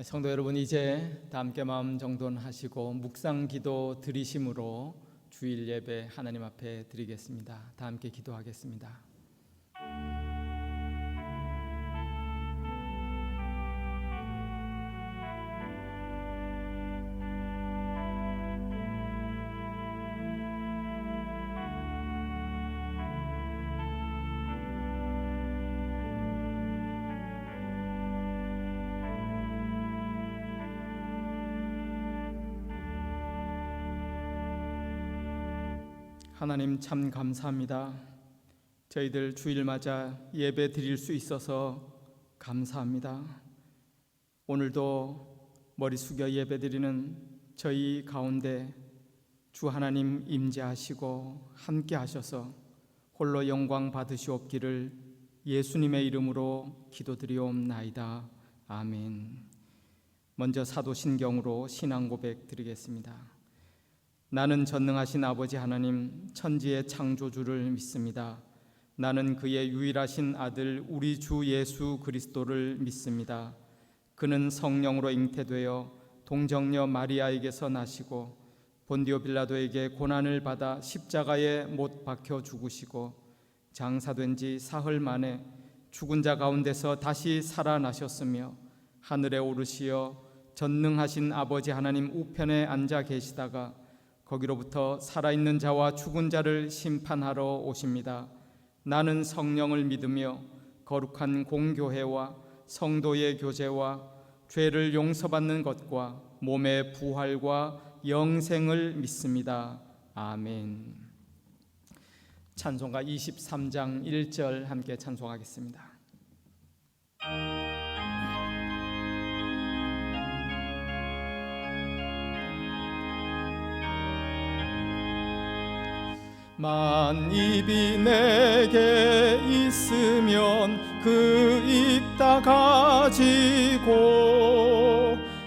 성도 여러분, 이제 다 함께 마음 정돈하시고 묵상 기도 드리심으로 주일 예배 하나님 앞에 드리겠습니다. 다 함께 기도하겠습니다. 하나님 참 감사합니다. 저희들 주일 맞아 예배 드릴 수 있어서 감사합니다. 오늘도 머리 숙여 예배 드리는 저희 가운데 주 하나님 임재하시고 함께 하셔서 홀로 영광 받으시옵기를 예수님의 이름으로 기도드리옵나이다. 아멘. 먼저 사도신경으로 신앙 고백 드리겠습니다. 나는 전능하신 아버지 하나님 천지의 창조주를 믿습니다. 나는 그의 유일하신 아들 우리 주 예수 그리스도를 믿습니다. 그는 성령으로 잉태되어 동정녀 마리아에게서 나시고 본디오 빌라도에게 고난을 받아 십자가에 못 박혀 죽으시고 장사된 지 사흘 만에 죽은 자 가운데서 다시 살아나셨으며 하늘에 오르시어 전능하신 아버지 하나님 우편에 앉아 계시다가 거기로부터 살아있는 자와 죽은 자를 심판하러 오십니다. 나는 성령을 믿으며 거룩한 공교회와 성도의 교제와 죄를 용서받는 것과 몸의 부활과 영생을 믿습니다. 아멘. 찬송가 23장 1절 함께 찬송하겠습니다. 만입이 내게 있으면 그 입 다 가지고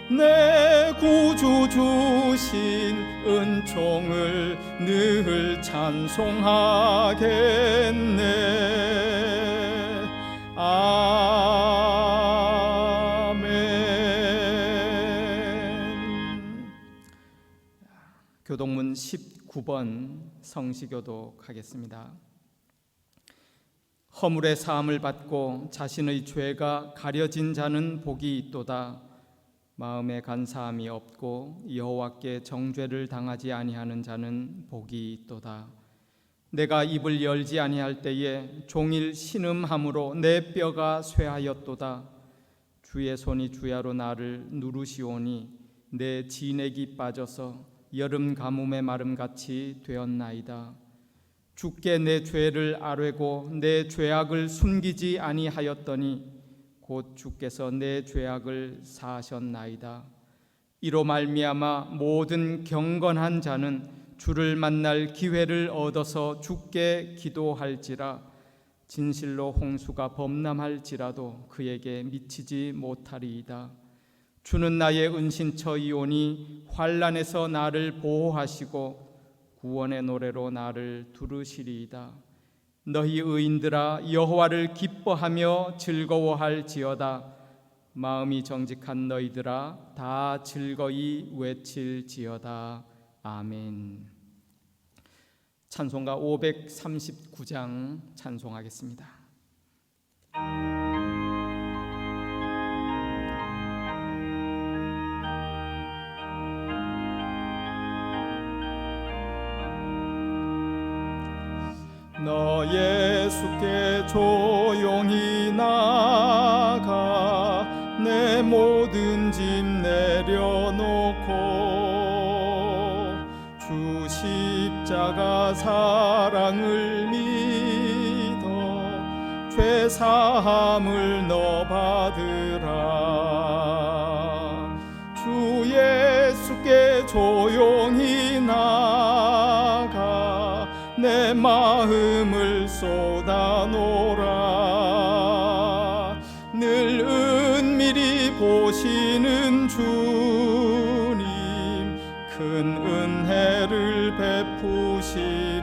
내 구주 주신 은총을 늘 찬송하겠네. 아멘. 교동문 19번 성시교독 하겠습니다. 허물의 사함을 받고 자신의 죄가 가려진 자는 복이 있도다. 마음에 간사함이 없고 여호와께 정죄를 당하지 아니하는 자는 복이 있도다. 내가 입을 열지 아니할 때에 종일 신음함으로 내 뼈가 쇠하였도다. 주의 손이 주야로 나를 누르시오니 내 진액이 빠져서 여름 가뭄의 마름같이 되었나이다. 주께 내 죄를 아뢰고 내 죄악을 숨기지 아니하였더니 곧 주께서 내 죄악을 사하셨나이다. 이로 말미암아 모든 경건한 자는 주를 만날 기회를 얻어서 주께 기도할지라. 진실로 홍수가 범람할지라도 그에게 미치지 못하리이다. 주는 나의 은신처이오니 환난에서 나를 보호하시고 구원의 노래로 나를 두르시리이다. 너희 의인들아 여호와를 기뻐하며 즐거워할지어다. 마음이 정직한 너희들아 다 즐거이 외칠지어다. 아멘. 찬송가 539장 찬송하겠습니다. 너 예수께 조용히 나가 내 모든 짐 내려놓고 주 십자가 사랑을 믿어 죄 사함을 너 받으라. 주 예수께 조용히 나가 내 마음을 쏟아놓으라. 늘 은밀히 보시는 주님 큰 은혜를 베푸시리.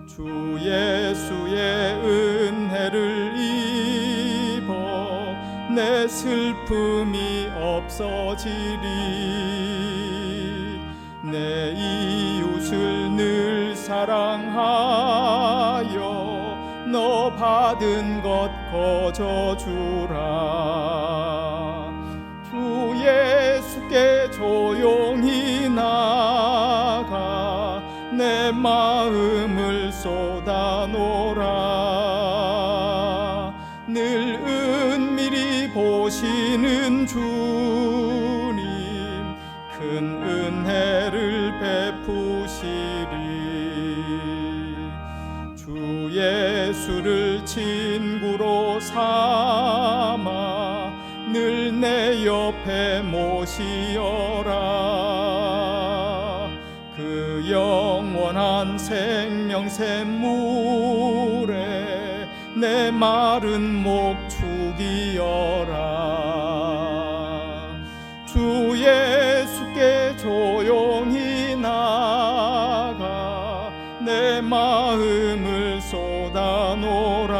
주 예수의 은혜를 입어 내 슬픔이 없어지리. 내 이웃을 늘 사랑하여 너 받은 것 거저주라. 주 예수께 조용히 나가 내 마음을 쏟아놓으라. 늘 은밀히 보시는 주님 큰 은혜를 베푸시리. 주 예수를 친구로 삼아 늘 내 옆에 모시어라. 그 영원한 생명샘물에 내 마른 목 죽이어라. 주 예수께 조용히 나가 내 마음을 쏟아놓으라.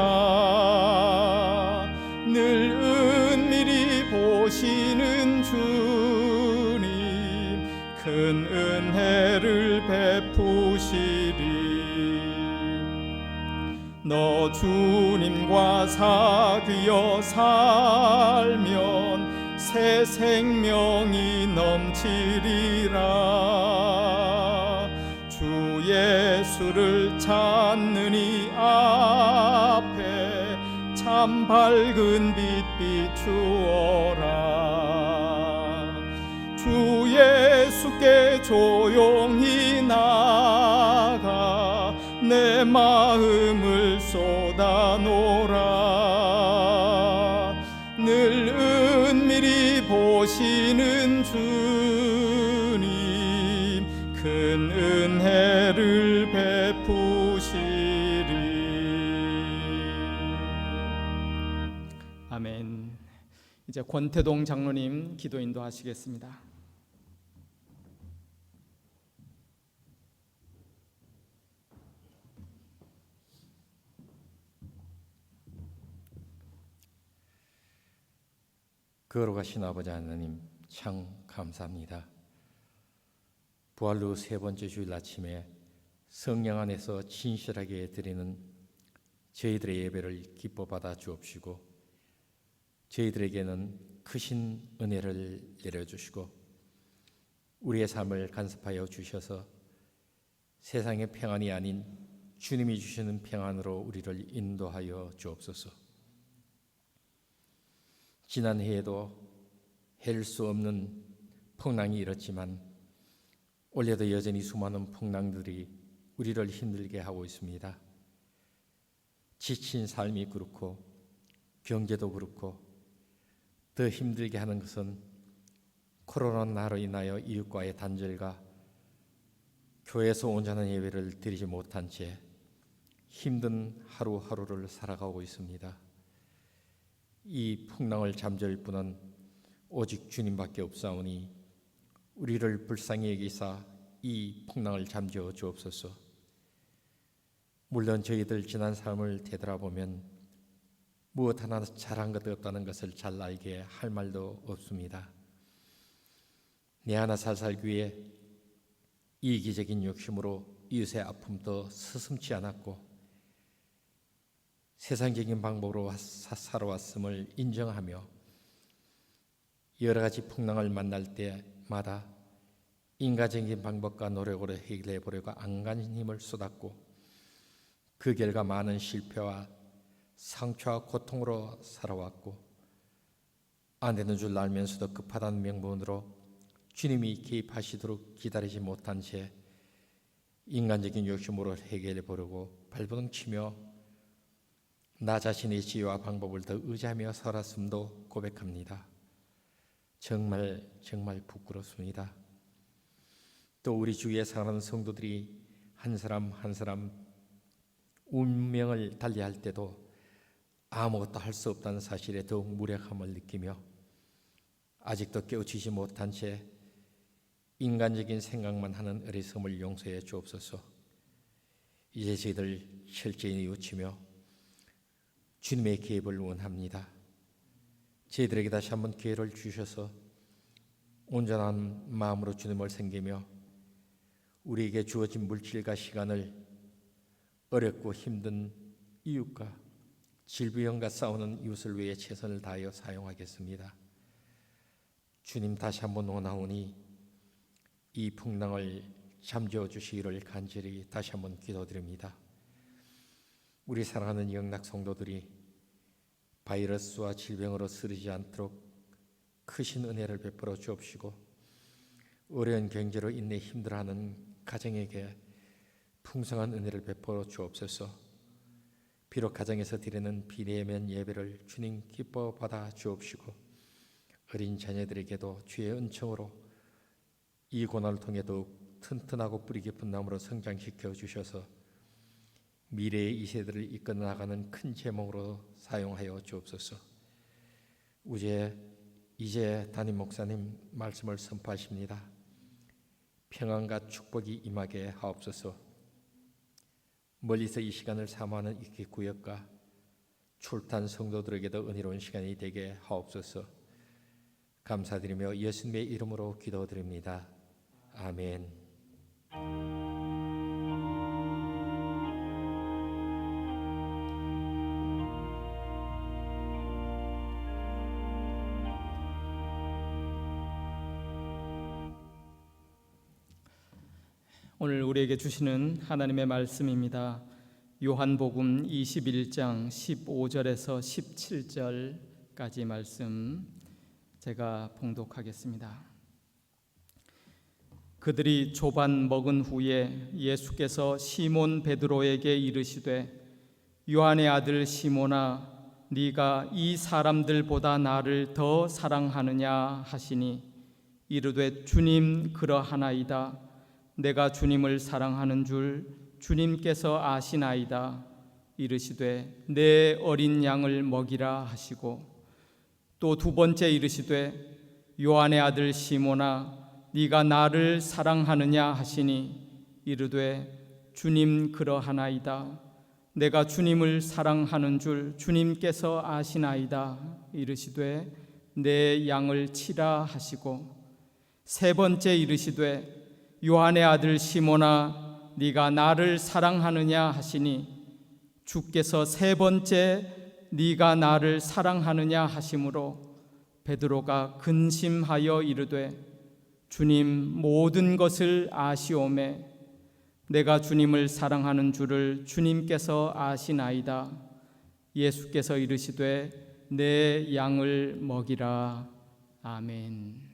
늘 은밀히 보시는 주님 큰 은혜를 베푸시리. 너 주님과 사귀어 살면 새 생명이 넘치리라. 주 예수를 찾는 이 앞에 참 밝은 빛 비추어라. 주 예수께 조용히 나가 내 마음을 쏟아놓으라. 늘 은밀히 보시는 주님 큰 은혜를 베푸시리. 아멘. 이제 권태동 장로님 기도 인도하시겠습니다. 거룩하신 아버지 하나님, 참 감사합니다. 부활 후 세 번째 주일 아침에 성령 안에서 진실하게 드리는 저희들의 예배를 기뻐 받아 주옵시고 저희들에게는 크신 은혜를 내려주시고 우리의 삶을 간섭하여 주셔서 세상의 평안이 아닌 주님이 주시는 평안으로 우리를 인도하여 주옵소서. 지난 해에도 헬 수 없는 풍랑이 일었지만 올해도 여전히 수많은 풍랑들이 우리를 힘들게 하고 있습니다. 지친 삶이 그렇고 경제도 그렇고 더 힘들게 하는 것은 코로나로 인하여 이웃과의 단절과 교회에서 온전한 예배를 드리지 못한 채 힘든 하루하루를 살아가고 있습니다. 이 풍랑을 잠재울 분은 오직 주님밖에 없사오니 우리를 불쌍히 여기사 이 풍랑을 잠재워 주옵소서. 물론 저희들 지난 삶을 되돌아보면 무엇 하나 잘한 것 없다는 것을 잘 알게 할 말도 없습니다. 내 하나 살기 위해 이기적인 욕심으로 이웃의 아픔도 서슴지 않았고 세상적인 방법으로 살아왔음을 인정하며 여러 가지 풍랑을 만날 때마다 인간적인 방법과 노력으로 해결해 보려고 안간힘을 힘을 쏟았고 그 결과 많은 실패와 상처와 고통으로 살아왔고 안 되는 줄 알면서도 급하다는 명분으로 주님이 개입하시도록 기다리지 못한 채 인간적인 욕심으로 해결해 보려고 발버둥 치며 나 자신의 지혜와 방법을 더 의지하며 살았음도 고백합니다. 정말 부끄럽습니다. 또 우리 주위에 사는 성도들이 한 사람 한 사람 운명을 달리할 때도 아무것도 할 수 없다는 사실에 더욱 무력함을 느끼며 아직도 깨우치지 못한 채 인간적인 생각만 하는 어리석음을 용서해 주옵소서. 이제 저희들 철저히 뉘우치며 주님의 개입을 원합니다. 저희들에게 다시 한번 기회를 주셔서 온전한 마음으로 주님을 섬기며 우리에게 주어진 물질과 시간을 어렵고 힘든 이웃과 질병과 싸우는 이웃을 위해 최선을 다하여 사용하겠습니다. 주님, 다시 한번 원하오니 이 풍랑을 잠재워 주시기를 간절히 다시 한번 기도드립니다. 우리 사랑하는 영락 성도들이 바이러스와 질병으로 쓰러지지 않도록 크신 은혜를 베풀어 주옵시고, 어려운 경제로 인내 힘들어하는 가정에게 풍성한 은혜를 베풀어 주옵소서. 비록 가정에서 드리는 비대면 예배를 주님 기뻐 받아 주옵시고, 어린 자녀들에게도 주의 은총으로 이 고난을 통해 더욱 튼튼하고 뿌리 깊은 나무로 성장시켜 주셔서 미래의 이 세대를 이끌어 나가는 큰 제목으로 사용하여 주옵소서. 이제 담임 목사님 말씀을 선포하십니다. 평안과 축복이 임하게 하옵소서. 멀리서 이 시간을 사모하는 이 구역과 출탄 성도들에게도 은혜로운 시간이 되게 하옵소서. 감사드리며 예수님의 이름으로 기도드립니다. 아멘. 오늘 우리에게 주시는 하나님의 말씀입니다. 요한복음 21장 15절에서 17절까지 말씀 제가 봉독하겠습니다. 그들이 조반 먹은 후에 예수께서 시몬 베드로에게 이르시되, 요한의 아들 시몬아, 네가 이 사람들보다 나를 더 사랑하느냐 하시니, 이르되 주님, 그러하나이다. 내가 주님을 사랑하는 줄 주님께서 아시나이다. 이르시되 내 어린 양을 먹이라 하시고, 또 두 번째 이르시되 요한의 아들 시몬아, 네가 나를 사랑하느냐 하시니, 이르되 주님, 그러하나이다. 내가 주님을 사랑하는 줄 주님께서 아시나이다. 이르시되 내 양을 치라 하시고, 세 번째 이르시되 요한의 아들 시몬아, 네가 나를 사랑하느냐 하시니, 주께서 세 번째 네가 나를 사랑하느냐 하심으로 베드로가 근심하여 이르되, 주님, 모든 것을 아시오매 내가 주님을 사랑하는 줄을 주님께서 아시나이다. 예수께서 이르시되 내 양을 먹이라. 아멘.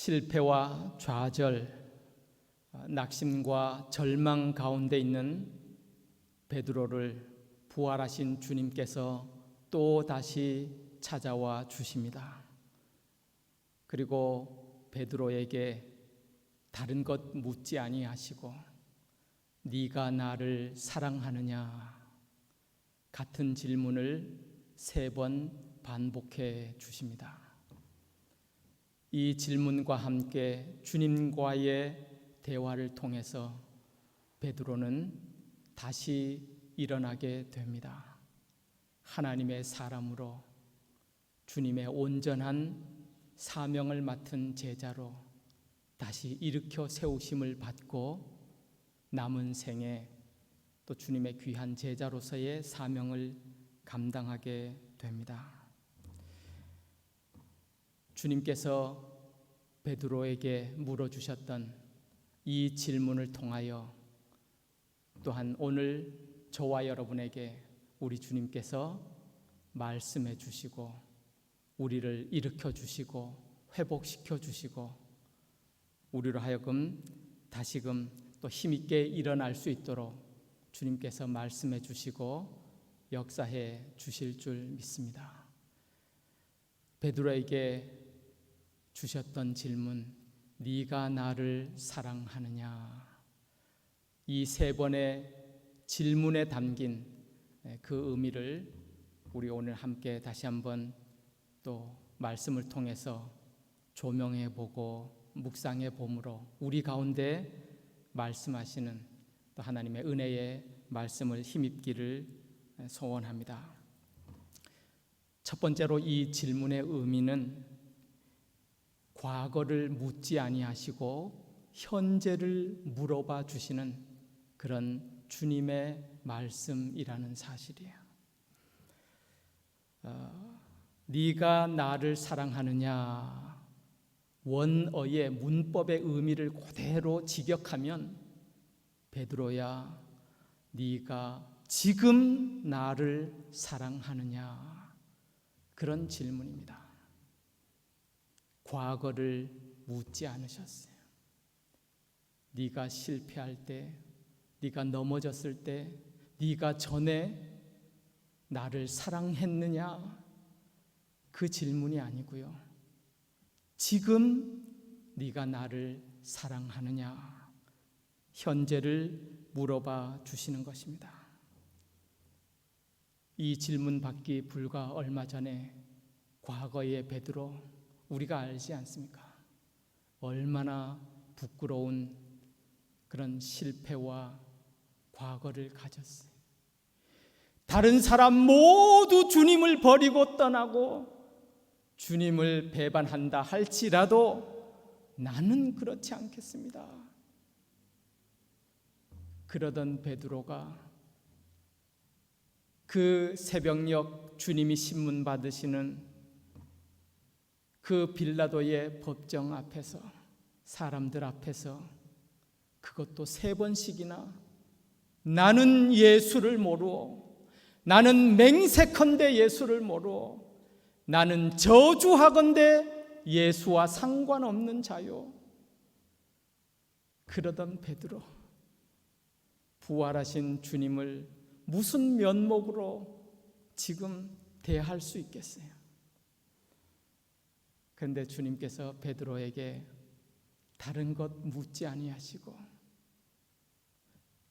실패와 좌절, 낙심과 절망 가운데 있는 베드로를 부활하신 주님께서 또 다시 찾아와 주십니다. 그리고 베드로에게 다른 것 묻지 아니하시고 네가 나를 사랑하느냐 같은 질문을 3번 반복해 주십니다. 이 질문과 함께 주님과의 대화를 통해서 베드로는 다시 일어나게 됩니다. 하나님의 사람으로 주님의 온전한 사명을 맡은 제자로 다시 일으켜 세우심을 받고 남은 생에 또 주님의 귀한 제자로서의 사명을 감당하게 됩니다. 주님께서 베드로에게 물어주셨던 이 질문을 통하여 또한 오늘 저와 여러분에게 우리 주님께서 말씀해 주시고 우리를 일으켜 주시고 회복시켜 주시고 우리로 하여금 다시금 또 힘있게 일어날 수 있도록 주님께서 말씀해 주시고 역사해 주실 줄 믿습니다. 베드로에게 주셨던 질문, 네가 나를 사랑하느냐? 이 3번의 질문에 담긴 그 의미를 우리 오늘 함께 다시 한번 또 말씀을 통해서 조명해 보고 묵상해 봄으로 우리 가운데 말씀하시는 또 하나님의 은혜의 말씀을 힘입기를 소원합니다. 첫 번째로 이 질문의 의미는 과거를 묻지 아니하시고 현재를 물어봐 주시는 그런 주님의 말씀이라는 사실이에요. 네가 나를 사랑하느냐? 원어의 문법의 의미를 그대로 직역하면 베드로야, 네가 지금 나를 사랑하느냐? 그런 질문입니다. 과거를 묻지 않으셨어요. 네가 실패할 때, 네가 넘어졌을 때, 네가 전에 나를 사랑했느냐? 그 질문이 아니고요. 지금 네가 나를 사랑하느냐? 현재를 물어봐 주시는 것입니다. 이 질문 받기 불과 얼마 전에 과거의 베드로 우리가 알지 않습니까? 얼마나 부끄러운 그런 실패와 과거를 가졌어요. 다른 사람 모두 주님을 버리고 떠나고 주님을 배반한다 할지라도 나는 그렇지 않겠습니다. 그러던 베드로가 그 새벽녘 주님이 신문 받으시는 그 빌라도의 법정 앞에서 사람들 앞에서 그것도 3번씩이나 나는 예수를 모르오, 나는 맹세컨대 예수를 모르오, 나는 저주하건대 예수와 상관없는 자요. 그러던 베드로, 부활하신 주님을 무슨 면목으로 지금 대할 수 있겠어요? 그런데 주님께서 베드로에게 다른 것 묻지 아니하시고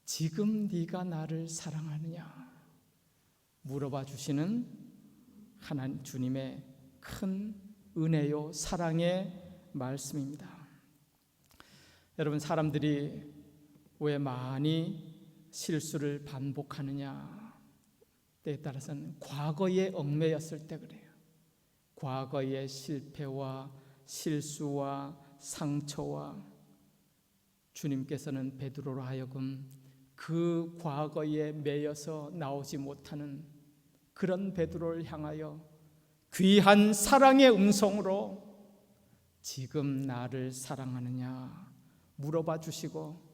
지금 네가 나를 사랑하느냐 물어봐 주시는 하나님 주님의 큰 은혜요 사랑의 말씀입니다. 여러분, 사람들이 왜 많이 실수를 반복하느냐 때에 따라서는 과거에 얽매였을 때 그래요. 과거의 실패와 실수와 상처와 주님께서는 베드로로 하여금 그 과거에 매여서 나오지 못하는 그런 베드로를 향하여 귀한 사랑의 음성으로 지금 나를 사랑하느냐 물어봐 주시고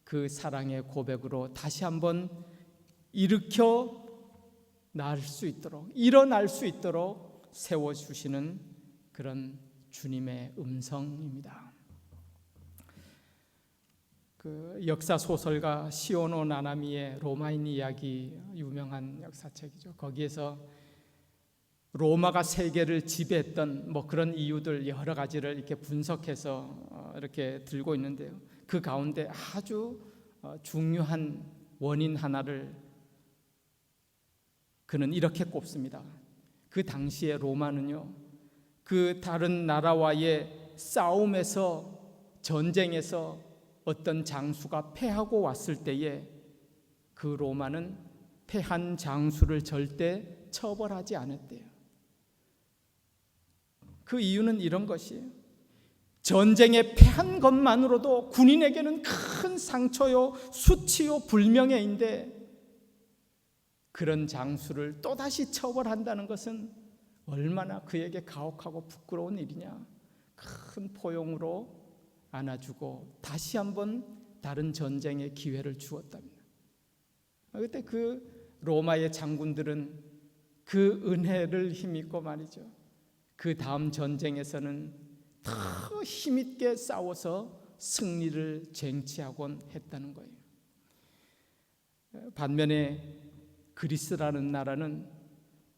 그 사랑의 고백으로 다시 한번 일으켜 날 수 있도록 일어날 수 있도록 세워주시는 그런 주님의 음성입니다. 그 역사 소설가 시오노 나나미의 로마인 이야기, 유명한 역사책이죠. 거기에서 로마가 세계를 지배했던 뭐 그런 이유들 여러 가지를 이렇게 분석해서 이렇게 들고 있는데요. 그 가운데 아주 중요한 원인 하나를 그는 이렇게 꼽습니다. 그 당시에 로마는요, 그 다른 나라와의 싸움에서, 전쟁에서 어떤 장수가 패하고 왔을 때에 그 로마는 패한 장수를 절대 처벌하지 않았대요. 그 이유는 이런 것이에요. 전쟁에 패한 것만으로도 군인에게는 큰 상처요, 수치요, 불명예인데 그런 장수를 또다시 처벌한다는 것은 얼마나 그에게 가혹하고 부끄러운 일이냐. 큰 포용으로 안아주고 다시 한번 다른 전쟁의 기회를 주었답니다. 그때 그 로마의 장군들은 그 은혜를 힘입고 말이죠, 그 다음 전쟁에서는 더 힘있게 싸워서 승리를 쟁취하곤 했다는 거예요. 반면에 그리스라는 나라는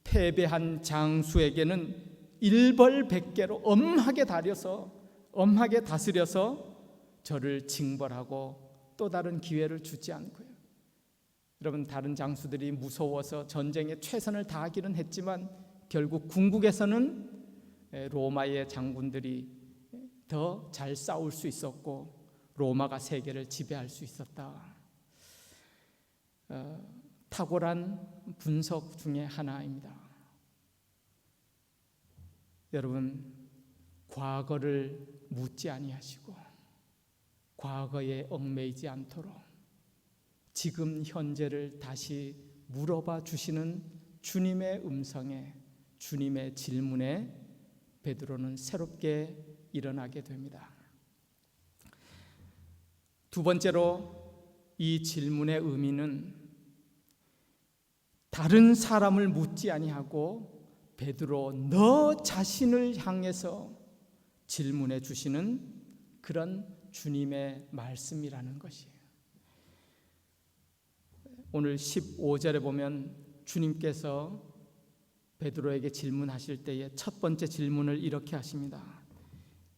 패배한 장수에게는 일벌백계로 엄하게 다스려서 저를 징벌하고 또 다른 기회를 주지 않고요. 여러분, 다른 장수들이 무서워서 전쟁에 최선을 다하기는 했지만 결국 궁극에서는 로마의 장군들이 더 잘 싸울 수 있었고 로마가 세계를 지배할 수 있었다. 탁월한 분석 중에 하나입니다. 여러분, 과거를 묻지 아니하시고 과거에 얽매이지 않도록 지금 현재를 다시 물어봐 주시는 주님의 음성에, 주님의 질문에 베드로는 새롭게 일어나게 됩니다. 두 번째로 이 질문의 의미는 다른 사람을 묻지 아니하고 베드로 너 자신을 향해서 질문해 주시는 그런 주님의 말씀이라는 것이에요. 오늘 15절에 보면 주님께서 베드로에게 질문하실 때에 첫 번째 질문을 이렇게 하십니다.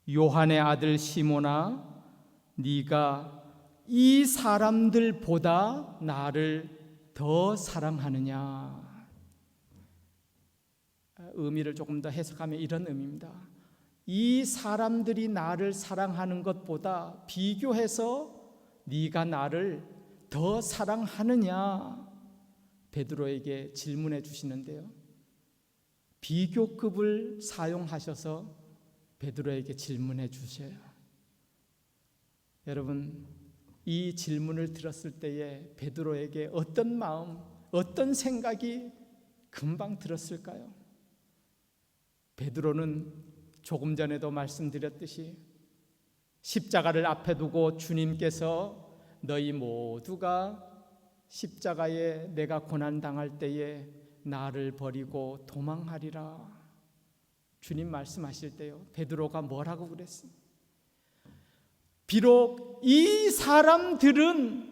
요한의 아들 시몬아, 네가 이 사람들보다 나를 더 사랑하느냐? 의미를 조금 더 해석하면 이런 의미입니다. 이 사람들이 나를 사랑하는 것보다 비교해서 네가 나를 더 사랑하느냐? 베드로에게 질문해 주시는데요, 비교급을 사용하셔서 베드로에게 질문해 주셔요. 여러분, 이 질문을 들었을 때에 베드로에게 어떤 마음, 어떤 생각이 금방 들었을까요? 베드로는 조금 전에도 말씀드렸듯이 십자가를 앞에 두고 주님께서 너희 모두가 십자가에 내가 고난당할 때에 나를 버리고 도망하리라, 주님 말씀하실 때요, 베드로가 뭐라고 그랬어요? 비록 이 사람들은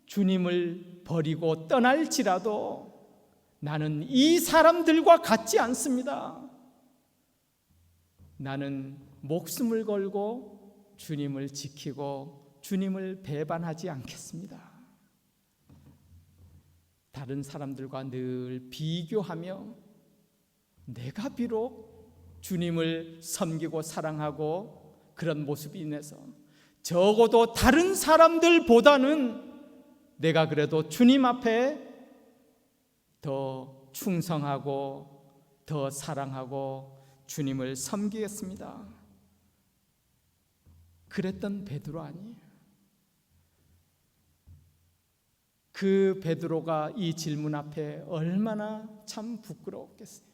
주님을 버리고 떠날지라도 나는 이 사람들과 같지 않습니다. 나는 목숨을 걸고 주님을 지키고 주님을 배반하지 않겠습니다. 다른 사람들과 늘 비교하며 내가 비록 주님을 섬기고 사랑하고 그런 모습이 인해서 적어도 다른 사람들보다는 내가 그래도 주님 앞에 더 충성하고 더 사랑하고 주님을 섬기겠습니다. 그랬던 베드로 아니에요. 그 베드로가 이 질문 앞에 얼마나 참 부끄러웠겠어요.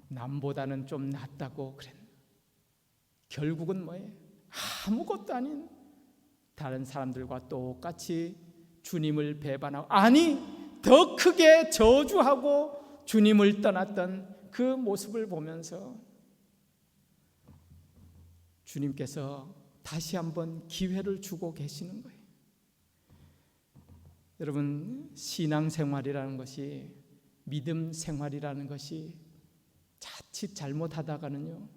남보다는 좀 낫다고 그랬는데 결국은 뭐예요? 아무것도 아닌 다른 사람들과 똑같이 주님을 배반하고, 아니 더 크게 저주하고 주님을 떠났던 그 모습을 보면서 주님께서 다시 한번 기회를 주고 계시는 거예요. 여러분, 신앙생활이라는 것이, 믿음 생활이라는 것이 자칫 잘못하다가는요,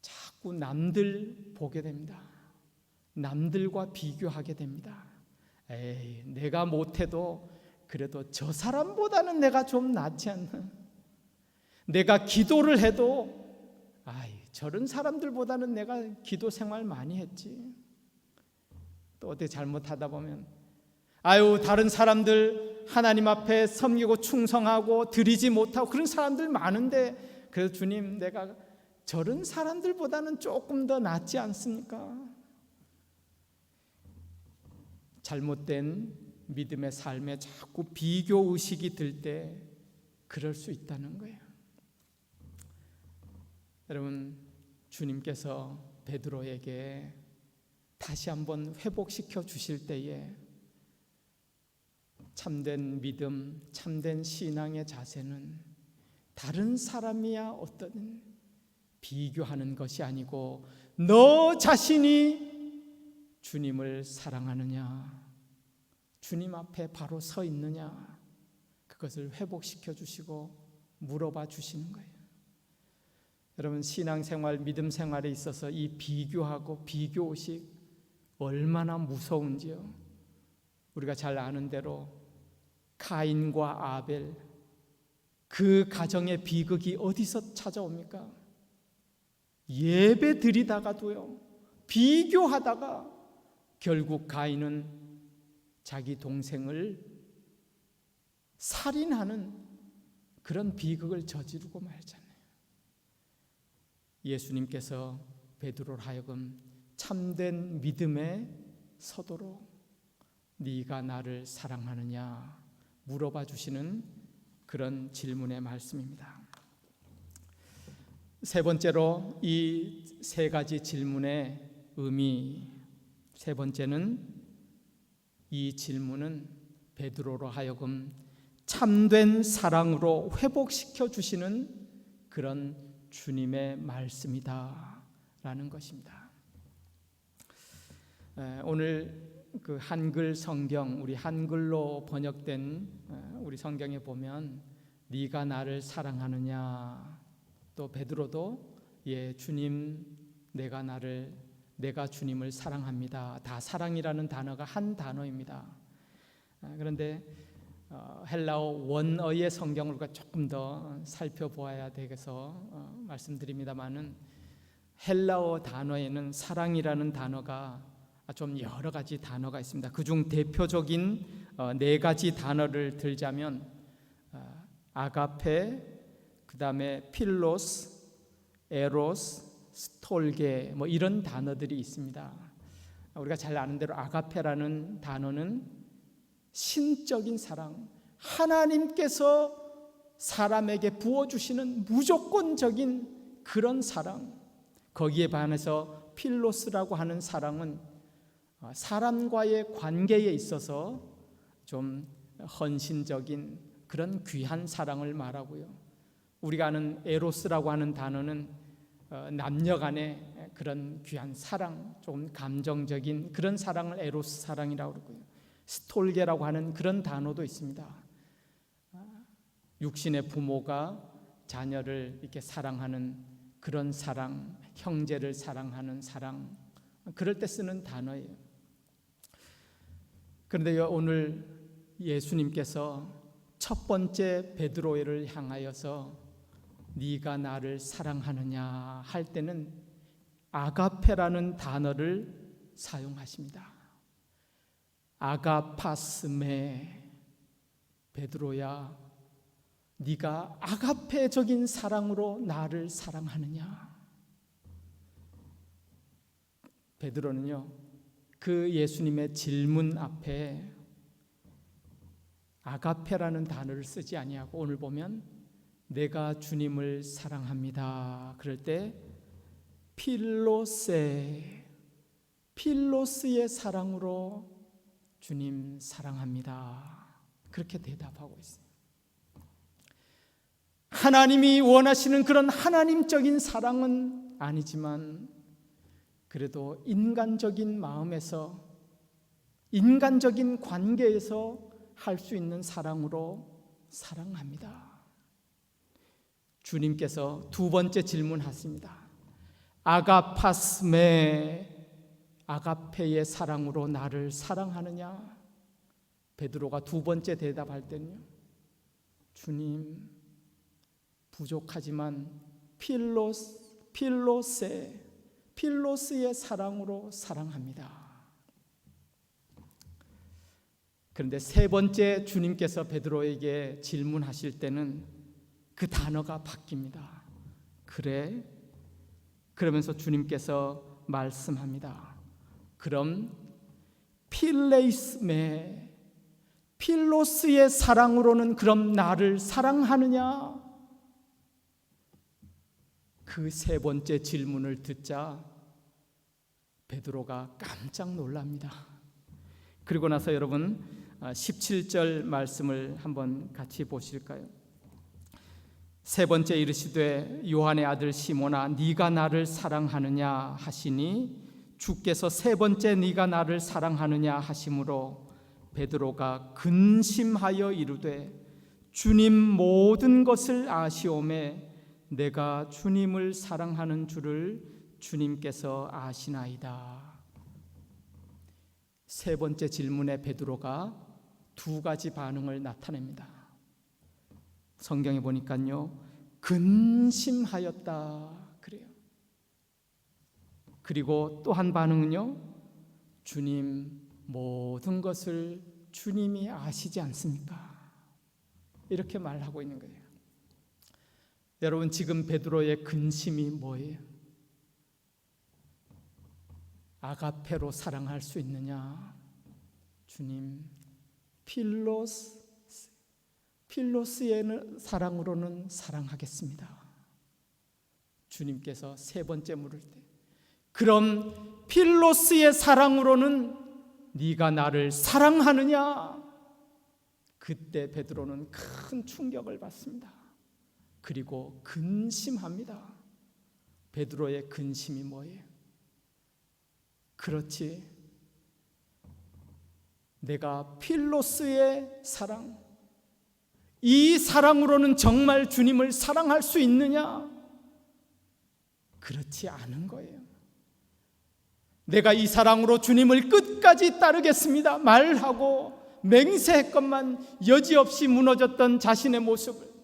자꾸 남들 보게 됩니다. 남들과 비교하게 됩니다. 에이, 내가 못해도 그래도 저 사람보다는 내가 좀 낫지 않나? 내가 기도를 해도 저런 사람들보다는 내가 기도 생활 많이 했지. 또 어떻게 잘못하다 보면 다른 사람들 하나님 앞에 섬기고 충성하고 드리지 못하고 그런 사람들 많은데, 그래서 주님, 내가 저런 사람들보다는 조금 더 낫지 않습니까? 잘못된 믿음의 삶에 자꾸 비교 의식이 들 때 그럴 수 있다는 거예요. 여러분, 주님께서 베드로에게 다시 한번 회복시켜 주실 때에 참된 믿음, 참된 신앙의 자세는 다른 사람이야 어떤 비교하는 것이 아니고, 너 자신이 주님을 사랑하느냐, 주님 앞에 바로 서 있느냐, 그것을 회복시켜 주시고 물어봐 주시는 거예요. 여러분, 신앙생활, 믿음 생활에 있어서 이 비교하고 비교의식 얼마나 무서운지요. 우리가 잘 아는 대로 가인과 아벨, 그 가정의 비극이 어디서 찾아옵니까? 예배 드리다가도요, 비교하다가 결국 가인은 자기 동생을 살인하는 그런 비극을 저지르고 말잖아요. 예수님께서 베드로를 하여금 참된 믿음에 서도록 네가 나를 사랑하느냐 물어봐 주시는 그런 질문의 말씀입니다. 세 번째로 이 세 가지 질문의 의미, 세 번째는 이 질문은 베드로로 하여금 참된 사랑으로 회복시켜 주시는 그런 주님의 말씀이다라는 것입니다. 오늘 그 한글 성경, 우리 한글로 번역된 우리 성경에 보면 네가 나를 사랑하느냐, 또 베드로도 주님, 내가 주님을 사랑합니다. 다 사랑이라는 단어가 한 단어입니다. 그런데 헬라어 원어의 성경을 우리가 조금 더 살펴보아야 되겠어 말씀드립니다만은, 헬라어 단어에는 사랑이라는 단어가 좀 여러 가지 단어가 있습니다. 그중 대표적인 네 가지 단어를 들자면 아가페, 그 다음에 필로스, 에로스, 스톨게, 이런 단어들이 있습니다. 우리가 잘 아는 대로 아가페라는 단어는 신적인 사랑, 하나님께서 사람에게 부어주시는 무조건적인 그런 사랑, 거기에 반해서 필로스라고 하는 사랑은 사람과의 관계에 있어서 좀 헌신적인 그런 귀한 사랑을 말하고요. 우리가 아는 에로스라고 하는 단어는 남녀 간의 그런 귀한 사랑, 좀 감정적인 그런 사랑을 에로스 사랑이라고 그러고요. 스톨게라고 하는 그런 단어도 있습니다. 육신의 부모가 자녀를 이렇게 사랑하는 그런 사랑, 형제를 사랑하는 사랑, 그럴 때 쓰는 단어예요. 그런데 오늘 예수님께서 첫 번째 베드로를 향하여서 네가 나를 사랑하느냐 할 때는 아가페라는 단어를 사용하십니다. 아가파스메, 베드로야, 네가 아가페적인 사랑으로 나를 사랑하느냐. 베드로는요, 그 예수님의 질문 앞에 아가페라는 단어를 쓰지 아니하고 오늘 보면 내가 주님을 사랑합니다. 그럴 때 필로스의 사랑으로 주님 사랑합니다. 그렇게 대답하고 있어요. 하나님이 원하시는 그런 하나님적인 사랑은 아니지만 그래도 인간적인 마음에서, 인간적인 관계에서 할 수 있는 사랑으로 사랑합니다. 주님께서 두 번째 질문하십니다. 아가파스메, 아가페의 사랑으로 나를 사랑하느냐? 베드로가 두 번째 대답할 때는요, 주님, 부족하지만 필로스의 사랑으로 사랑합니다. 그런데 세 번째 주님께서 베드로에게 질문하실 때는 그 단어가 바뀝니다. 그래? 그러면서 주님께서 말씀합니다. 그럼 필로스의 사랑으로는 그럼 나를 사랑하느냐? 그 세 번째 질문을 듣자 베드로가 깜짝 놀랍니다. 그리고 나서 여러분 17절 말씀을 한번 같이 보실까요? 세 번째 이르시되 요한의 아들 시몬아 네가 나를 사랑하느냐 하시니 주께서 세 번째 네가 나를 사랑하느냐 하심으로 베드로가 근심하여 이르되 주님 모든 것을 아시오매 내가 주님을 사랑하는 줄을 주님께서 아시나이다. 세 번째 질문에 베드로가 두 가지 반응을 나타냅니다. 성경에 보니까요, 근심하였다 그래요. 그리고 또 한 반응은요, 주님 모든 것을 주님이 아시지 않습니까? 이렇게 말하고 있는 거예요. 여러분, 지금 베드로의 근심이 뭐예요? 아가페로 사랑할 수 있느냐? 주님, 필로스의 사랑으로는 사랑하겠습니다. 주님께서 세 번째 물을 때, 그럼 필로스의 사랑으로는 네가 나를 사랑하느냐? 그때 베드로는 큰 충격을 받습니다. 그리고 근심합니다. 베드로의 근심이 뭐예요? 그렇지, 내가 필로스의 사랑, 이 사랑으로는 정말 주님을 사랑할 수 있느냐? 그렇지 않은 거예요. 내가 이 사랑으로 주님을 끝까지 따르겠습니다 말하고 맹세했건만 여지없이 무너졌던 자신의 모습을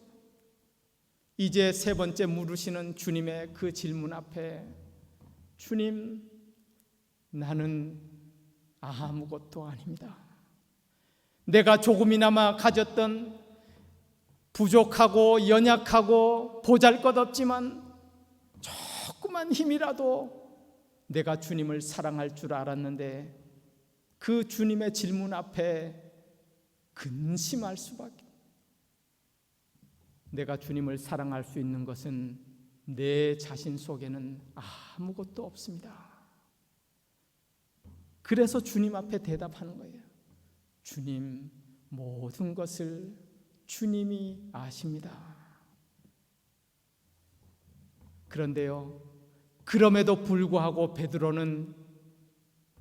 이제 세 번째 물으시는 주님의 그 질문 앞에, 주님, 나는 아무것도 아닙니다. 내가 조금이나마 가졌던 부족하고 연약하고 보잘것없지만 조그만 힘이라도 내가 주님을 사랑할 줄 알았는데 그 주님의 질문 앞에 근심할 수밖에. 내가 주님을 사랑할 수 있는 것은 내 자신 속에는 아무것도 없습니다. 그래서 주님 앞에 대답하는 거예요. 주님, 모든 것을 주님이 아십니다. 그런데요, 그럼에도 불구하고 베드로는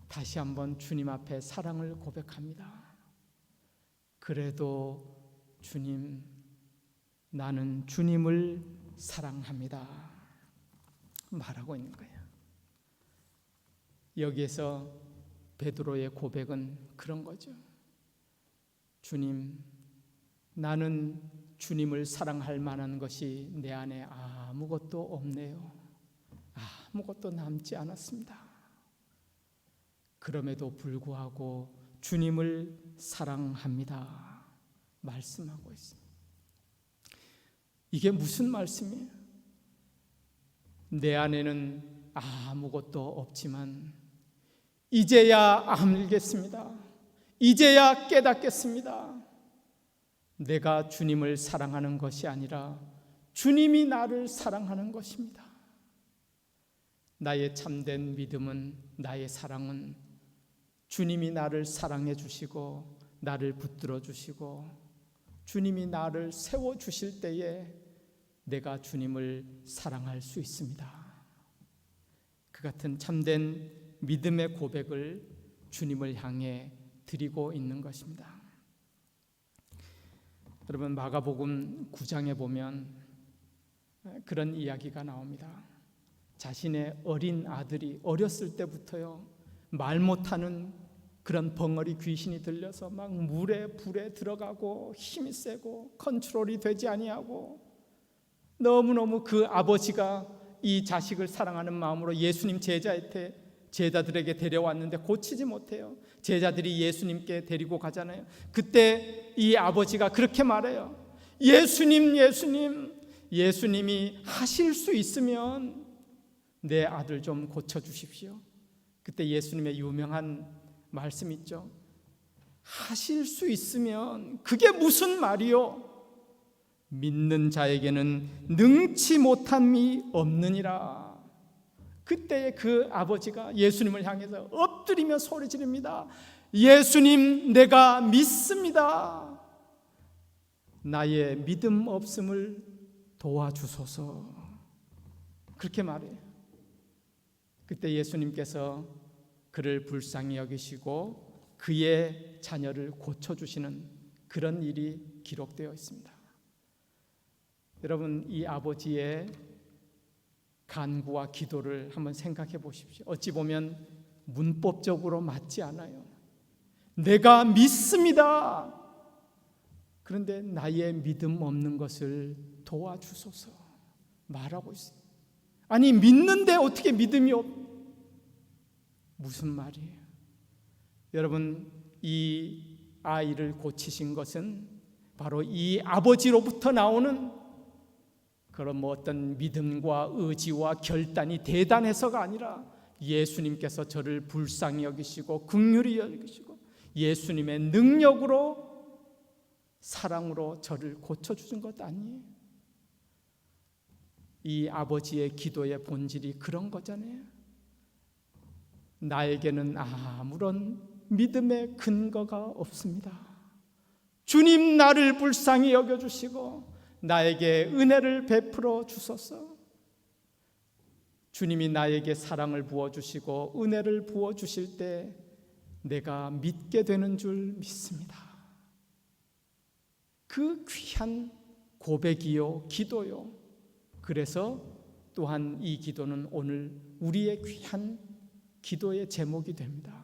다시 한번 주님 앞에 사랑을 고백합니다. 그래도 주님, 나는 주님을 사랑합니다 말하고 있는 거예요. 여기에서 베드로의 고백은 그런 거죠. 주님, 나는 주님을 사랑할 만한 것이 내 안에 아무것도 없네요. 아무것도 남지 않았습니다. 그럼에도 불구하고 주님을 사랑합니다 말씀하고 있습니다. 이게 무슨 말씀이에요? 내 안에는 아무것도 없지만 이제야 알겠습니다. 이제야 깨닫겠습니다. 내가 주님을 사랑하는 것이 아니라 주님이 나를 사랑하는 것입니다. 나의 참된 믿음은, 나의 사랑은 주님이 나를 사랑해 주시고 나를 붙들어 주시고 주님이 나를 세워 주실 때에 내가 주님을 사랑할 수 있습니다. 그 같은 참된 믿음의 고백을 주님을 향해 드리고 있는 것입니다. 여러분, 마가복음 9장에 보면 그런 이야기가 나옵니다. 자신의 어린 아들이 어렸을 때부터요, 말 못하는 그런 벙어리 귀신이 들려서 막 물에 불에 들어가고 힘이 세고 컨트롤이 되지 아니하고, 너무너무 그 아버지가 이 자식을 사랑하는 마음으로 예수님 제자들에게 데려왔는데 고치지 못해요. 제자들이 예수님께 데리고 가잖아요. 그때 이 아버지가 그렇게 말해요. 예수님이 하실 수 있으면 내 아들 좀 고쳐주십시오. 그때 예수님의 유명한 말씀 있죠. 하실 수 있으면 그게 무슨 말이요? 믿는 자에게는 능치 못함이 없느니라. 그때 그 아버지가 예수님을 향해서 엎드리며 소리 지릅니다. 예수님, 내가 믿습니다. 나의 믿음 없음을 도와주소서. 그렇게 말해요. 그때 예수님께서 그를 불쌍히 여기시고 그의 자녀를 고쳐주시는 그런 일이 기록되어 있습니다. 여러분, 이 아버지의 간구와 기도를 한번 생각해 보십시오. 어찌 보면 문법적으로 맞지 않아요. 내가 믿습니다. 그런데 나의 믿음 없는 것을 도와주소서 말하고 있어요. 아니, 믿는데 어떻게 믿음이 무슨 말이에요? 여러분, 이 아이를 고치신 것은 바로 이 아버지로부터 나오는 그런 어떤 믿음과 의지와 결단이 대단해서가 아니라 예수님께서 저를 불쌍히 여기시고 긍휼히 여기시고 예수님의 능력으로, 사랑으로 저를 고쳐주신 것 아니에요? 이 아버지의 기도의 본질이 그런 거잖아요. 나에게는 아무런 믿음의 근거가 없습니다. 주님, 나를 불쌍히 여겨주시고 나에게 은혜를 베풀어 주소서. 주님이 나에게 사랑을 부어주시고 은혜를 부어주실 때 내가 믿게 되는 줄 믿습니다. 그 귀한 고백이요, 기도요. 그래서 또한 이 기도는 오늘 우리의 귀한 기도의 제목이 됩니다.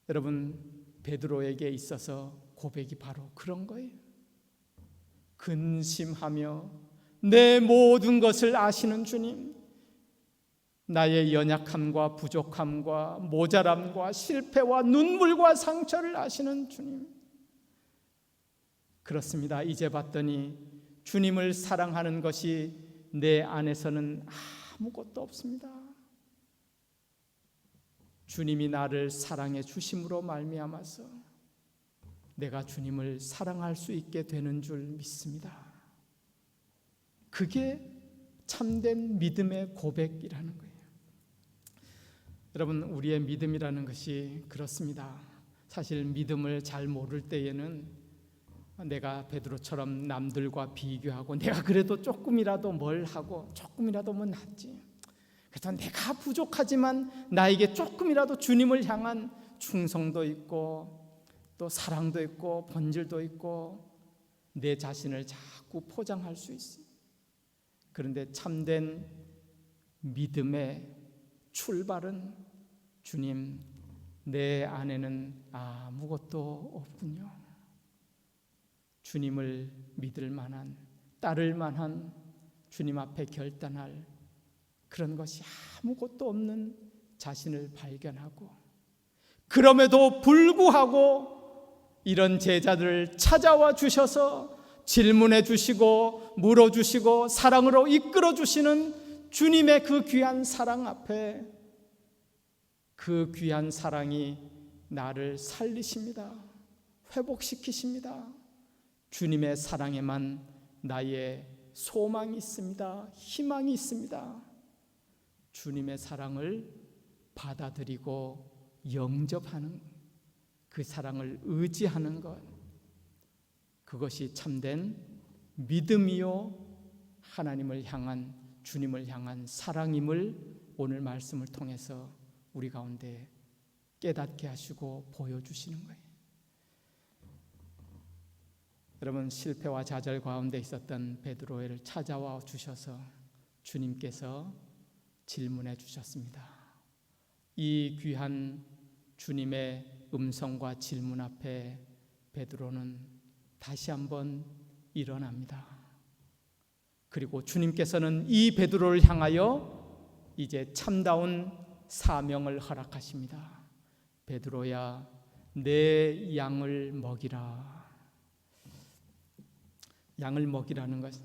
여러분, 베드로에게 있어서 고백이 바로 그런 거예요. 근심하며 내 모든 것을 아시는 주님, 나의 연약함과 부족함과 모자람과 실패와 눈물과 상처를 아시는 주님, 그렇습니다. 이제 봤더니 주님을 사랑하는 것이 내 안에서는 아무것도 없습니다. 주님이 나를 사랑해 주심으로 말미암아서 내가 주님을 사랑할 수 있게 되는 줄 믿습니다. 그게 참된 믿음의 고백이라는 거예요. 여러분, 우리의 믿음이라는 것이 그렇습니다. 사실 믿음을 잘 모를 때에는 내가 베드로처럼 남들과 비교하고 내가 그래도 조금이라도 뭘 하고 조금이라도 뭐 낫지, 그래서 내가 부족하지만 나에게 조금이라도 주님을 향한 충성도 있고 또 사랑도 있고 본질도 있고 내 자신을 자꾸 포장할 수 있어요. 그런데 참된 믿음의 출발은 주님, 내 안에는 아무것도 없군요. 주님을 믿을 만한, 따를 만한, 주님 앞에 결단할 그런 것이 아무것도 없는 자신을 발견하고, 그럼에도 불구하고 이런 제자들을 찾아와 주셔서 질문해 주시고 물어 주시고 사랑으로 이끌어 주시는 주님의 그 귀한 사랑 앞에, 그 귀한 사랑이 나를 살리십니다. 회복시키십니다. 주님의 사랑에만 나의 소망이 있습니다. 희망이 있습니다. 주님의 사랑을 받아들이고 영접하는, 그 사랑을 의지하는 것, 그것이 참된 믿음이요 하나님을 향한 주님을 향한 사랑임을 오늘 말씀을 통해서 우리 가운데 깨닫게 하시고 보여주시는 거예요. 여러분, 실패와 좌절 가운데 있었던 베드로를 찾아와 주셔서 주님께서 질문해 주셨습니다. 이 귀한 주님의 음성과 질문 앞에 베드로는 다시 한번 일어납니다. 그리고 주님께서는 이 베드로를 향하여 이제 참다운 사명을 허락하십니다. 베드로야, 내 양을 먹이라. 양을 먹이라는 것은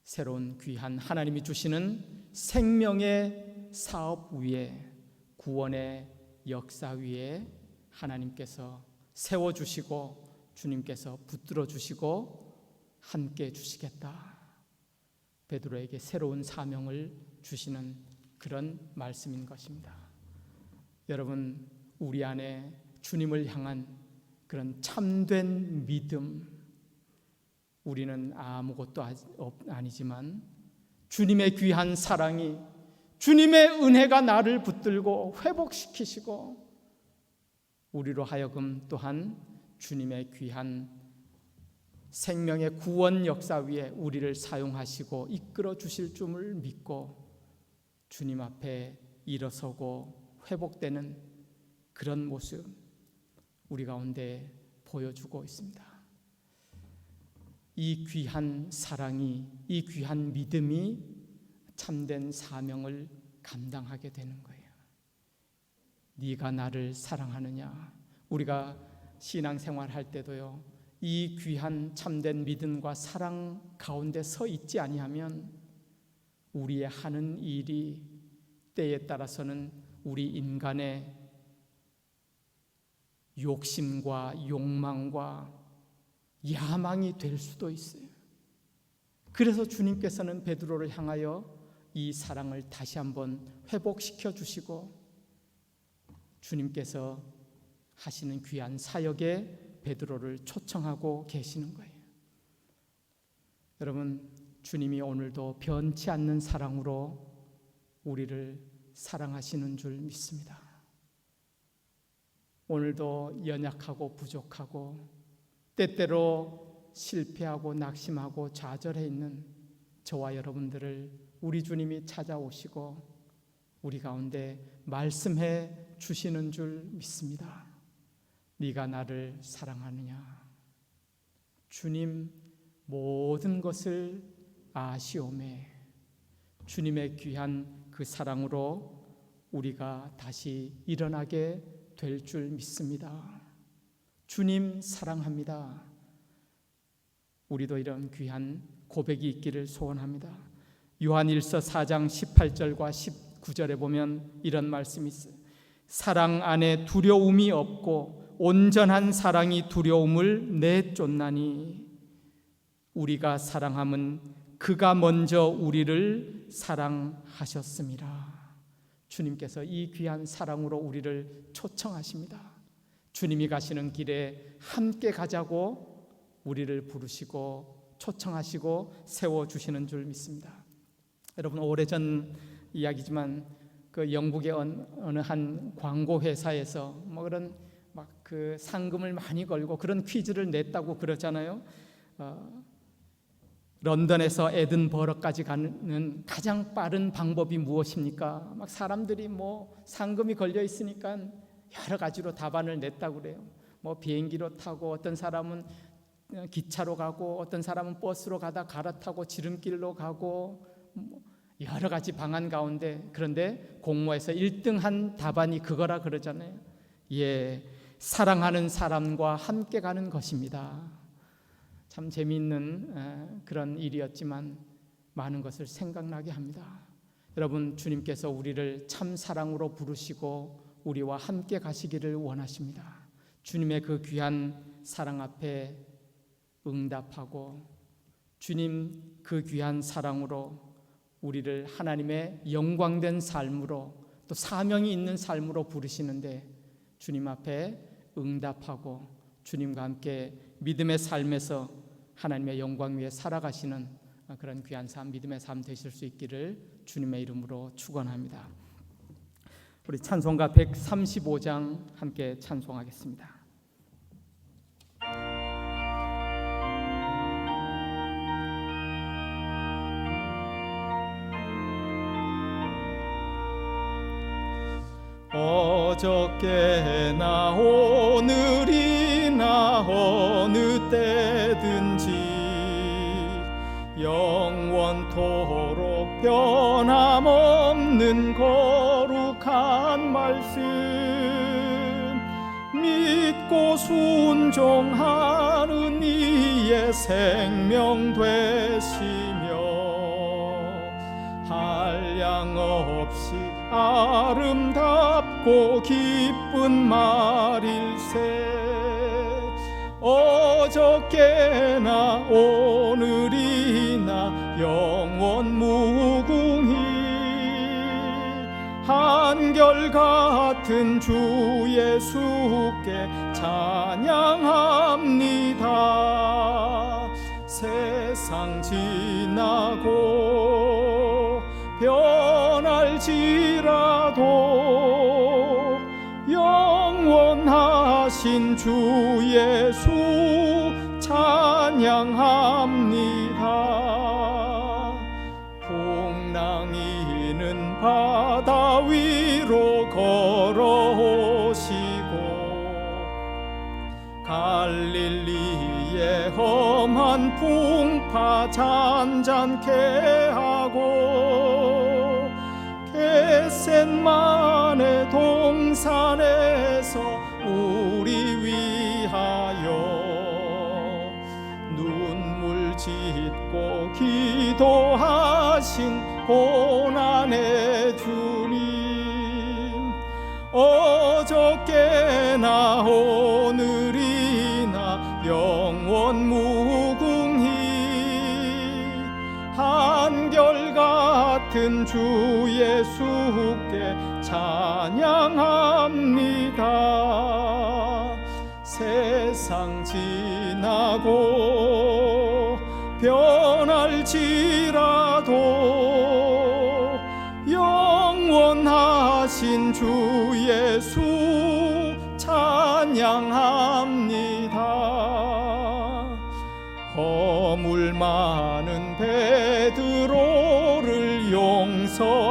새로운 귀한 하나님이 주시는 생명의 사업 위에, 구원의 역사 위에 하나님께서 세워주시고 주님께서 붙들어 주시고 함께 주시겠다. 베드로에게 새로운 사명을 주시는 그런 말씀인 것입니다. 여러분, 우리 안에 주님을 향한 그런 참된 믿음, 우리는 아무것도 아니지만 주님의 귀한 사랑이, 주님의 은혜가 나를 붙들고 회복시키시고 우리로 하여금 또한 주님의 귀한 생명의 구원 역사 위에 우리를 사용하시고 이끌어 주실 줄을 믿고 주님 앞에 일어서고 회복되는 그런 모습 우리 가운데 보여주고 있습니다. 이 귀한 사랑이, 이 귀한 믿음이 참된 사명을 감당하게 되는 거예요. 네가 나를 사랑하느냐? 우리가 신앙생활 할 때도요, 이 귀한 참된 믿음과 사랑 가운데 서 있지 아니하면 우리의 하는 일이 때에 따라서는 우리 인간의 욕심과 욕망과 야망이 될 수도 있어요. 그래서 주님께서는 베드로를 향하여 이 사랑을 다시 한번 회복시켜 주시고 주님께서 하시는 귀한 사역에 베드로를 초청하고 계시는 거예요. 여러분, 주님이 오늘도 변치 않는 사랑으로 우리를 사랑하시는 줄 믿습니다. 오늘도 연약하고 부족하고 때때로 실패하고 낙심하고 좌절해 있는 저와 여러분들을 우리 주님이 찾아오시고 우리 가운데 말씀해 주시는 줄 믿습니다. 네가 나를 사랑하느냐? 주님 모든 것을 아시오매. 주님의 귀한 그 사랑으로 우리가 다시 일어나게 될 줄 믿습니다. 주님 사랑합니다. 우리도 이런 귀한 고백이 있기를 소원합니다. 요한일서 4장 18절과 19절에 보면 이런 말씀이 있어요. 사랑 안에 두려움이 없고 온전한 사랑이 두려움을 내쫓나니 우리가 사랑함은 그가 먼저 우리를 사랑하셨습니다. 주님께서 이 귀한 사랑으로 우리를 초청하십니다. 주님이 가시는 길에 함께 가자고 우리를 부르시고 초청하시고 세워주시는 줄 믿습니다. 여러분, 오래전 이야기지만 그 영국의 어느 한 광고 회사에서 뭐 그런 막 그 상금을 많이 걸고 그런 퀴즈를 냈다고 그러잖아요. 런던에서 에든버러까지 가는 가장 빠른 방법이 무엇입니까? 막 사람들이 뭐 상금이 걸려 있으니까 여러 가지로 답안을 냈다고 그래요. 뭐 비행기로 타고, 어떤 사람은 기차로 가고, 어떤 사람은 버스로 가다 갈아타고 지름길로 가고, 여러 가지 방안 가운데, 그런데 공모에서 1등한 답안이 그거라 그러잖아요. 예, 사랑하는 사람과 함께 가는 것입니다. 참 재미있는 그런 일이었지만 많은 것을 생각나게 합니다. 여러분, 주님께서 우리를 참 사랑으로 부르시고 우리와 함께 가시기를 원하십니다. 주님의 그 귀한 사랑 앞에 응답하고 주님 그 귀한 사랑으로 우리를 하나님의 영광된 삶으로, 또 사명이 있는 삶으로 부르시는데 주님 앞에 응답하고 주님과 함께 믿음의 삶에서 하나님의 영광 위에 살아가시는 그런 귀한 삶, 믿음의 삶 되실 수 있기를 주님의 이름으로 축원합니다. 우리 찬송가 135장 함께 찬송하겠습니다. 어저께나 오늘이나 어느 때든지 영원토록 변함없는 거룩한 말씀 믿고 순종하는 이의 생명 되시며 한량없이 아름답고 기쁜 말일세 어저께나 오늘이나 영원 무궁히 한결같은 주 예수께 찬양합니다. 세상 지나고 변할지라도 영원하신 주 예수 찬양합니다. 풍랑이는 바다 위로 걸어오시고 갈릴리의 험한 풍파 잔잔케 하고 겟셋마네 동산에서 우리 위하여 눈물 짓고 기도하신 고난의 주님 어저께나 오늘이나 영원 무궁히 한결같은 주 예수께 찬양합니다. 세상 지나고 변할지라도 영원하신 주 예수 찬양합니다. 허물 많은 베드로를 용서하시고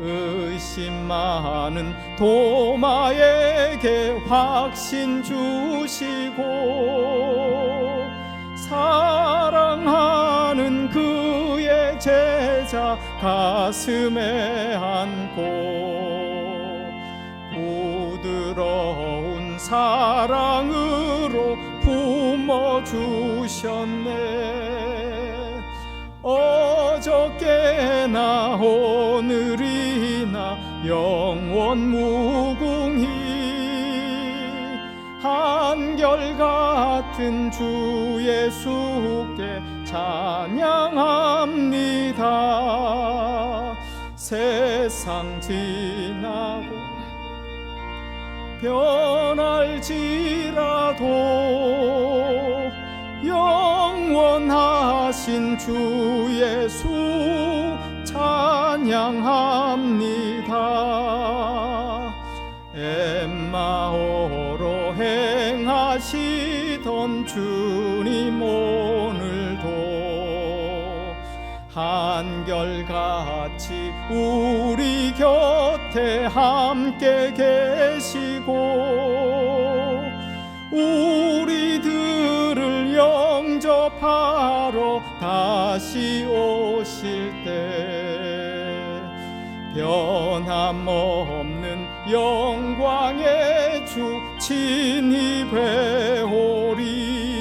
의심 많은 도마에게 확신 주시고 사랑하는 그의 제자 가슴에 안고 부드러운 사랑으로 품어주셨네. 어저께나 오늘이나 영원 무궁히 한결같은 주 예수께 찬양합니다. 세상 지나고 변할지라도 영원하신 주 예수 찬양합니다. 엠마오로 행하시던 주님 오늘도 한결같이 우리 곁에 함께 계시고 우리들을 영접하러 다시 오실 때 변함없는 영광의 주 친히 뵈오리.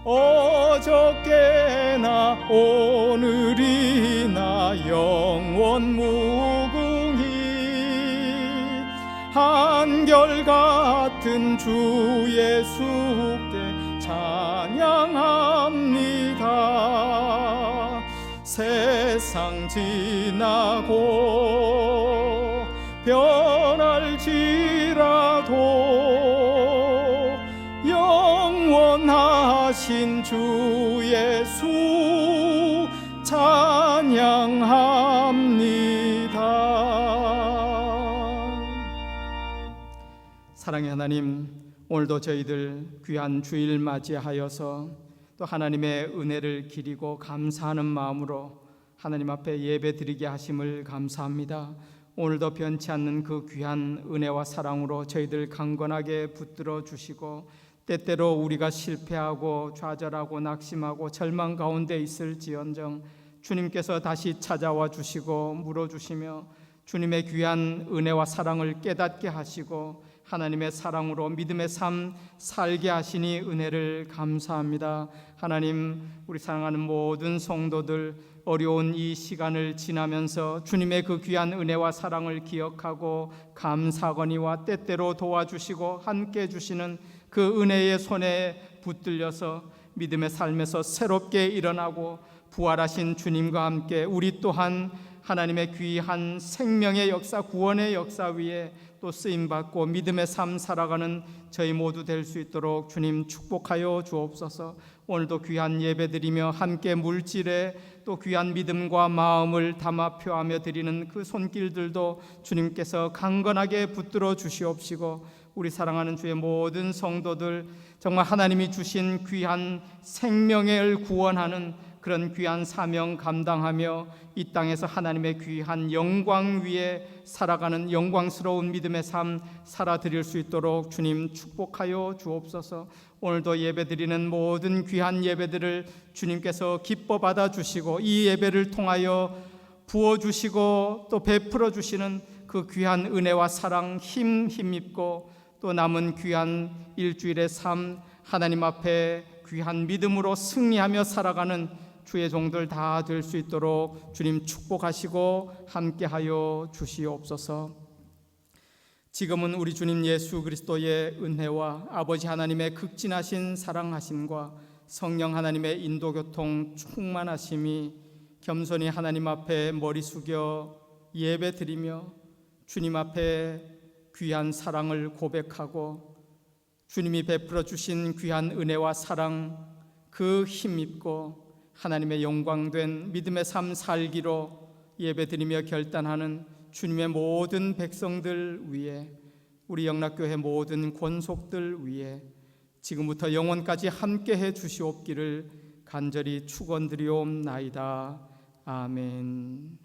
어저께나 오늘이나 영원 무궁히 한결같은 주 예수께 찬양합니다. 세상 지나고 변할지라도 영원한 부활하신 주 예수 찬양합니다. 사랑의 하나님, 오늘도 저희들 귀한 주일 맞이하여서 또 하나님의 은혜를 기리고 감사하는 마음으로 하나님 앞에 예배드리게 하심을 감사합니다. 오늘도 변치 않는 그 귀한 은혜와 사랑으로 저희들 강건하게 붙들어 주시고, 때때로 우리가 실패하고 좌절하고 낙심하고 절망 가운데 있을지언정 주님께서 다시 찾아와 주시고 물어주시며 주님의 귀한 은혜와 사랑을 깨닫게 하시고 하나님의 사랑으로 믿음의 삶 살게 하시니 은혜를 감사합니다. 하나님, 우리 사랑하는 모든 성도들 어려운 이 시간을 지나면서 주님의 그 귀한 은혜와 사랑을 기억하고 감사거니와 때때로 도와주시고 함께 해주시는 그 은혜의 손에 붙들려서 믿음의 삶에서 새롭게 일어나고 부활하신 주님과 함께 우리 또한 하나님의 귀한 생명의 역사, 구원의 역사 위에 또 쓰임받고 믿음의 삶 살아가는 저희 모두 될 수 있도록 주님 축복하여 주옵소서. 오늘도 귀한 예배드리며 함께 물질에 또 귀한 믿음과 마음을 담아 표하며 드리는 그 손길들도 주님께서 강건하게 붙들어 주시옵시고, 우리 사랑하는 주의 모든 성도들 정말 하나님이 주신 귀한 생명을 구원하는 그런 귀한 사명 감당하며 이 땅에서 하나님의 귀한 영광 위에 살아가는 영광스러운 믿음의 삶 살아드릴 수 있도록 주님 축복하여 주옵소서. 오늘도 예배드리는 모든 귀한 예배들을 주님께서 기뻐 받아주시고 이 예배를 통하여 부어주시고 또 베풀어 주시는 그 귀한 은혜와 사랑 힘입고 또 남은 귀한 일주일의 삶 하나님 앞에 귀한 믿음으로 승리하며 살아가는 주의 종들 다 될 수 있도록 주님 축복하시고 함께하여 주시옵소서. 지금은 우리 주님 예수 그리스도의 은혜와 아버지 하나님의 극진하신 사랑하심과 성령 하나님의 인도교통 충만하심이 겸손히 하나님 앞에 머리 숙여 예배드리며 주님 앞에 귀한 사랑을 고백하고 주님이 베풀어 주신 귀한 은혜와 사랑 그 힘입고 하나님의 영광된 믿음의 삶 살기로 예배드리며 결단하는 주님의 모든 백성들 위에, 우리 영락교회 모든 권속들 위에 지금부터 영원까지 함께해 주시옵기를 간절히 축원드리옵나이다. 아멘.